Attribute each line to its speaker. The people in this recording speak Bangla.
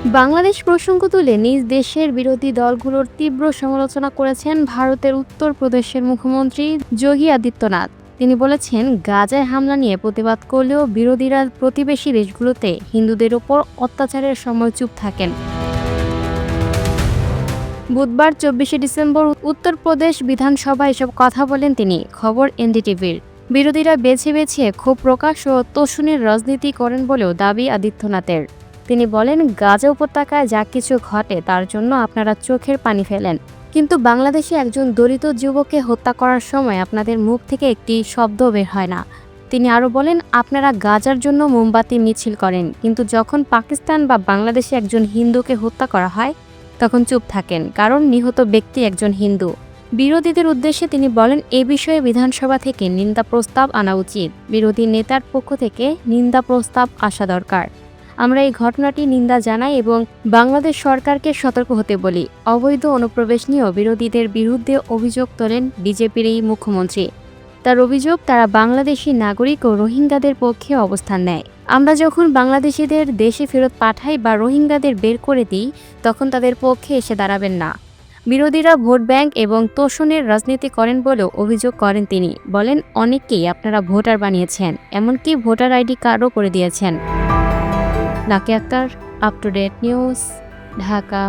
Speaker 1: বাংলাদেশ প্রসঙ্গ তুলে নিজ দেশের বিরোধী দলগুলোর তীব্র সমালোচনা করেছেন ভারতের উত্তরপ্রদেশের মুখ্যমন্ত্রী যোগী আদিত্যনাথ। তিনি বলেছেন, গাজায় হামলা নিয়ে প্রতিবাদ করলেও বিরোধীরা প্রতিবেশী দেশগুলোতে হিন্দুদের ওপর অত্যাচারের সময় চুপ থাকেন। বুধবার ২৪শে ডিসেম্বর উত্তরপ্রদেশ বিধানসভায় এসব কথা বলেন তিনি। খবর এনডিটিভির। বিরোধীরা বেছে বেছে ক্ষোভ প্রকাশ ও তোষণের রাজনীতি করেন বলেও দাবি আদিত্যনাথের। তিনি বলেন, গাজা উপত্যকায় যা কিছু ঘটে তার জন্য আপনারা চোখের পানি ফেলেন, কিন্তু বাংলাদেশে একজন দলিত যুবককে হত্যা করার সময় আপনাদের মুখ থেকে একটি শব্দ বের হয় না। তিনি আরও বলেন, আপনারা গাজার জন্য মোমবাতি মিছিল করেন, কিন্তু যখন পাকিস্তান বা বাংলাদেশে একজন হিন্দুকে হত্যা করা হয় তখন চুপ থাকেন, কারণ নিহত ব্যক্তি একজন হিন্দু। বিরোধীদের উদ্দেশ্যে তিনি বলেন, এ বিষয়ে বিধানসভা থেকে নিন্দা প্রস্তাব আনা উচিত। বিরোধী নেতার পক্ষ থেকে নিন্দা প্রস্তাব আসা দরকার। আমরা এই ঘটনাটি নিন্দা জানাই এবং বাংলাদেশ সরকারকে সতর্ক হতে বলি। অবৈধ অনুপ্রবেশ নিয়েও বিরোধীদের বিরুদ্ধে অভিযোগ তোলেন বিজেপির এই মুখ্যমন্ত্রী। তার অভিযোগ, তারা বাংলাদেশি নাগরিক ও রোহিঙ্গাদের পক্ষে অবস্থান নেয়। আমরা যখন বাংলাদেশিদের দেশে ফেরত পাঠাই বা রোহিঙ্গাদের বের করে দিই, তখন তাদের পক্ষে এসে দাঁড়াবেন না। বিরোধীরা ভোট ব্যাংক এবং তোষণের রাজনীতি করেন বলেও অভিযোগ করেন তিনি। বলেন, অনেককেই আপনারা ভোটার বানিয়েছেন, এমনকি ভোটার আইডি কার্ডও করে দিয়েছেন। Lucky Akter, up to date news, Dhaka.